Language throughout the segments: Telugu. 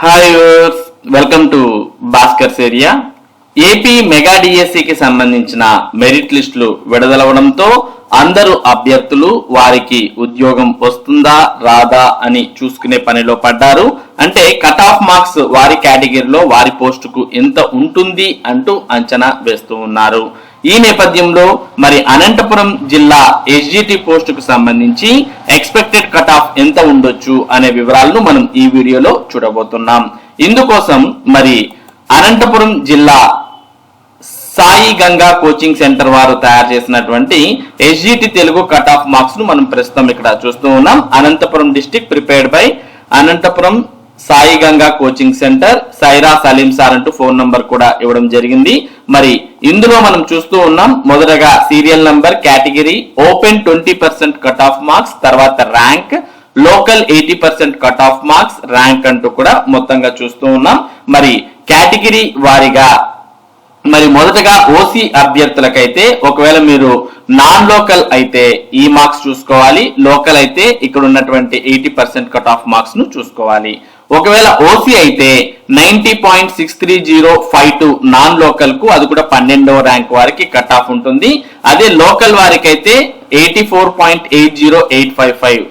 Hi viewers, welcome to Bhaskar's area. AP mega డిఎస్సికి సంబంధించిన మెరిట్ లిస్టులు విడుదలవడంతో అందరూ అభ్యర్థులు వారికి ఉద్యోగం వస్తుందా రాదా అని చూసుకునే పనిలో పడ్డారు. అంటే కట్ ఆఫ్ మార్క్స్ వారి కేటగిరీలో వారి పోస్టుకు ఎంత ఉంటుంది అంటూ అంచనా వేస్తూ ఉన్నారు. ఈ నేపథ్యంలో మరి అనంతపురం జిల్లా ఎస్జిటి పోస్టుకు సంబంధించి ఎక్స్పెక్టెడ్ కట్ ఆఫ్ ఎంత ఉండొచ్చు అనే వివరాలను మనం ఈ వీడియోలో చూడబోతున్నాం. ఇందుకోసం మరి అనంతపురం జిల్లా సాయి గంగా కోచింగ్ సెంటర్ వారు తయారు చేసినటువంటి SGT Telugu cut off marks ను మనం ప్రస్తుతం ఇక్కడ చూస్తూ ఉన్నాం. Anantapuram district prepared by Anantapuram Sai Ganga coaching centre, Saira Salim sir అంటూ ఫోన్ నంబర్ కూడా ఇవ్వడం జరిగింది. మరి ఇందులో మనం చూస్తూ ఉన్నాం, మొదటగా serial number, category, open 20% cut off marks, తర్వాత rank, local 80% cut off marks, rank అంటూ కూడా మొత్తంగా చూస్తూ ఉన్నాం. మరి కేటగిరీ వారిగా మరి మొదటగా ఓసీ అభ్యర్థులకైతే ఒకవేళ మీరు నాన్ లోకల్ అయితే ఈ మార్క్స్ చూసుకోవాలి, లోకల్ అయితే ఇక్కడ ఉన్నటువంటి 80% కట్ ఆఫ్ మార్క్స్ ను చూసుకోవాలి. ఒకవేళ ఓసీ అయితే 90.63052 నాన్ లోకల్ కు, అది కూడా 12వ ర్యాంక్ వారికి కట్ ఆఫ్ ఉంటుంది. అదే లోకల్ వారికి అయితే 84.80855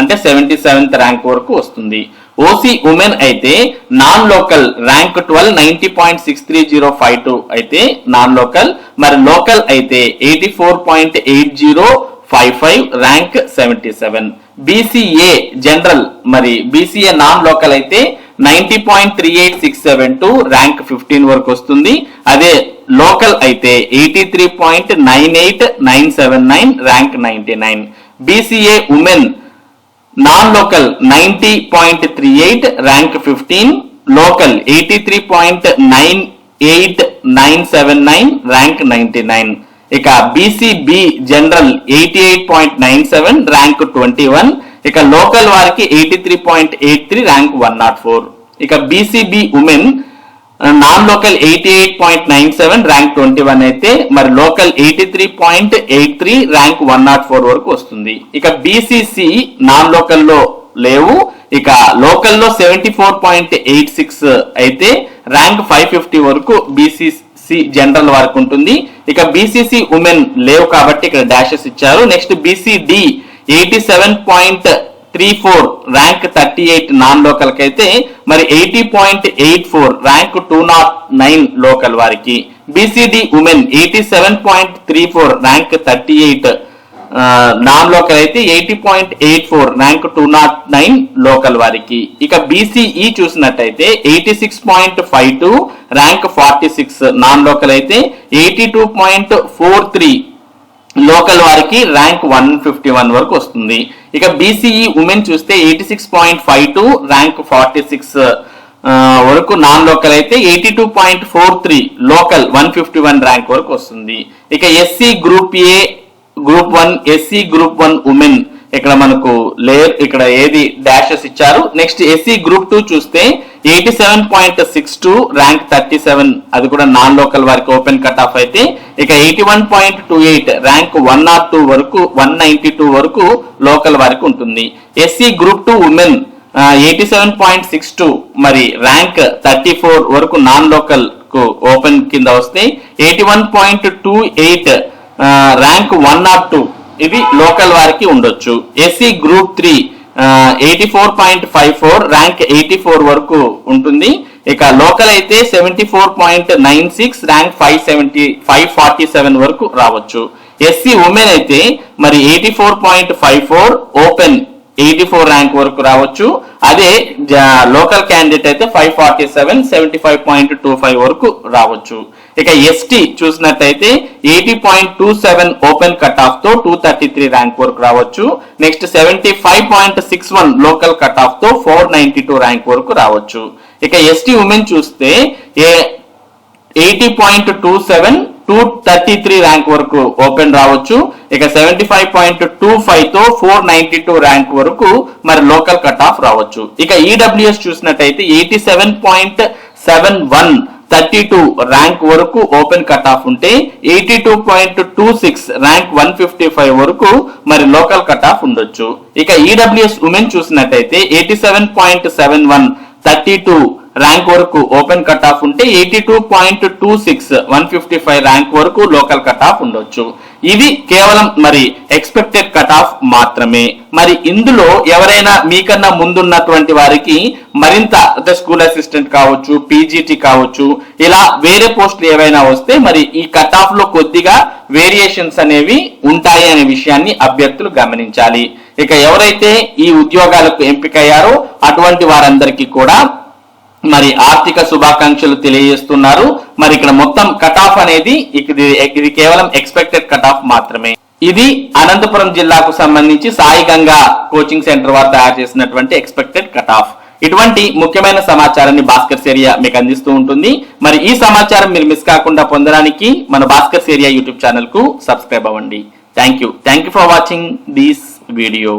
అంటే 77th ర్యాంక్ వరకు వస్తుంది. ఓసీ ఉమెన్ అయితే నాన్ లోకల్ ర్యాంక్ 12 90.63052 అయితే నాన్ లోకల్, మరి లోకల్ అయితే 84.8055 ర్యాంక్ 77. బీసీఏ జనరల్, మరి బీసీఏ నాన్ లోకల్ అయితే 90.38672 ర్యాంక్ 15 వరకు వస్తుంది. అదే లోకల్ అయితే 83.98979 rank 99. BCA women non local 90.38 rank 15, local 83.98979 rank 99. ఇక బీసీబీ జనరల్ 88.97 ర్యాంక్ 21, ఇక లోకల్ వారికి 83.83 ర్యాంక్ 104. ఇక BCB women non local 88.97 rank 21 అయితే మరి లోకల్ 83.83 ర్యాంక్ 104 వరకు వస్తుంది. ఇక బీసీసీ నాన్ లోకల్ లో లేవు, ఇక లోకల్ లో 74.86 అయితే ర్యాంక్ 550 వరకు బీసీసీ జనరల్ వరకు ఉంటుంది. ఇక బీసీసీ ఉమెన్ లేవు కాబట్టి ఇక్కడ డాషెస్ ఇచ్చారు. Next BCD 87.34 rank 38 non local కి అయితే మరి 80.84 ర్యాంక్ 209 లోకల్ వారికి. BCD women 87.34 rank 38 non local అయితే 80.84 ర్యాంక్ 209 లోకల్ వారికి. ఇక బీసీఈ చూసినట్టయితే 86.52 ర్యాంక్ 46 నాన్ లోకల్ అయితే 82.43 లోకల్ వారికి ర్యాంక్ 151 వరకు వస్తుంది. ఇక బీసీఈ ఉమెన్ చూస్తే 86.52 ర్యాంక్ 46 వరకు నాన్ లోకల్ అయితే 82.43 లోకల్ 151 ర్యాంక్ వరకు వస్తుంది. ఇక SC group A group 1, SC group 1 women ఇక్కడ మనకు లేయర్ ఇక్కడ ఏది డాషెస్ ఇచ్చారు. నెక్స్ట్ ఎస్సీ గ్రూప్ 2 చూస్తే 87.62 ర్యాంక్ 37, అది కూడా నాన్ లోకల్ వారికి ఓపెన్ కట్ ఆఫ్ అయితే ఇక 81.28 ర్యాంక్ 102 వరకు 192 వరకు లోకల్ వారికి ఉంటుంది. ఎస్సీ గ్రూప్ 2 ఉమెన్ 87.62 మరి ర్యాంక్ 34 వరకు నాన్ లోకల్ కు ఓపెన్ కింద వస్తే 81.28 ర్యాంక్ 102 ఇది లోకల్ వారికి ఉండొచ్చు. ఎస్సీ గ్రూప్ 3 84.54 ర్యాంక్ 84 వరకు ఉంటుంది. ఇక లోకల్ అయితే 74.96 ర్యాంక్ 547 వరకు రావచ్చు. ఎస్సీ ఉమెన్ అయితే మరి 84.54 ఓపెన్ 84 ర్యాంక్ వరకు రావచ్చు. అదే లోకల్ క్యాండిడేట్ అయితే 547 75.25 వరకు రావచ్చు. ఇక ఎస్టీ చూసినట్టయితే 80.27 ఓపెన్ కట్ ఆఫ్ తో 233 ర్యాంక్ వరకు రావచ్చు. నెక్స్ట్ 75.61 లోకల్ కట్ ఆఫ్ తో 492 ర్యాంక్ వరకు రావచ్చు. ఇక ఎస్టీ ఉమెన్ చూస్తే 80.27 233 ర్యాంక్ వరకు ఓపెన్ రావచ్చు. ఇక 75.25 తో 492 ర్యాంక్ వరకు మరి లోకల్ కట్ ఆఫ్ రావచ్చు. ఇక ఈడబ్ల్యూఎస్ చూసినట్టయితే 87.71 32 ర్యాంక్ వరకు ఓపెన్ కట్ ఆఫ్ ఉంటే 82.26 ర్యాంక్ 155 వరకు మరి లోకల్ కట్ ఆఫ్ ఉండొచ్చు. ఇక ఈడబ్ల్యూఎస్ ఉమెన్ చూసినట్టయితే 87.71 32 ర్యాంక్ వరకు ఓపెన్ కట్ ఆఫ్ ఉంటే 82.26 155 ర్యాంక్ వరకు లోకల్ కట్ ఆఫ్ ఉండొచ్చు. ఇది కేవలం మరి ఎక్స్పెక్టెడ్ కట్ ఆఫ్ మాత్రమే. మరి ఇందులో ఎవరైనా మీకన్నా ముందున్నటువంటి వారికి మరింత అంటే స్కూల్ అసిస్టెంట్ కావచ్చు, పీజీటీ కావచ్చు, ఇలా వేరే పోస్టులు ఏవైనా వస్తే మరి ఈ కట్ ఆఫ్ లో కొద్దిగా వేరియేషన్స్ అనేవి ఉంటాయి అనే విషయాన్ని అభ్యర్థులు గమనించాలి. ఇక ఎవరైతే ఈ ఉద్యోగాలకు ఎంపికయ్యారో అటువంటి వారందరికీ కూడా మరి ఆర్థిక శుభాకాంక్షలు తెలియజేస్తున్నారు. మరి ఇక్కడ మొత్తం కట్ ఆఫ్ అనేది ఇది కేవలం ఎక్స్పెక్టెడ్ కట్ ఆఫ్ మాత్రమే. ఇది అనంతపురం జిల్లాకు సంబంధించి సాయి గంగా కోచింగ్ సెంటర్ వారు తయారు చేసినటువంటి ఎక్స్పెక్టెడ్ కట్ ఆఫ్. ఇటువంటి ముఖ్యమైన సమాచారాన్ని భాస్కర్స్ ఏరియా మీకు అందిస్తూ ఉంటుంది. మరి ఈ సమాచారం మీరు మిస్ కాకుండా పొందడానికి మన భాస్కర్స్ ఏరియా యూట్యూబ్ ఛానల్ కు సబ్స్క్రైబ్ అవ్వండి. Thank you for watching this video.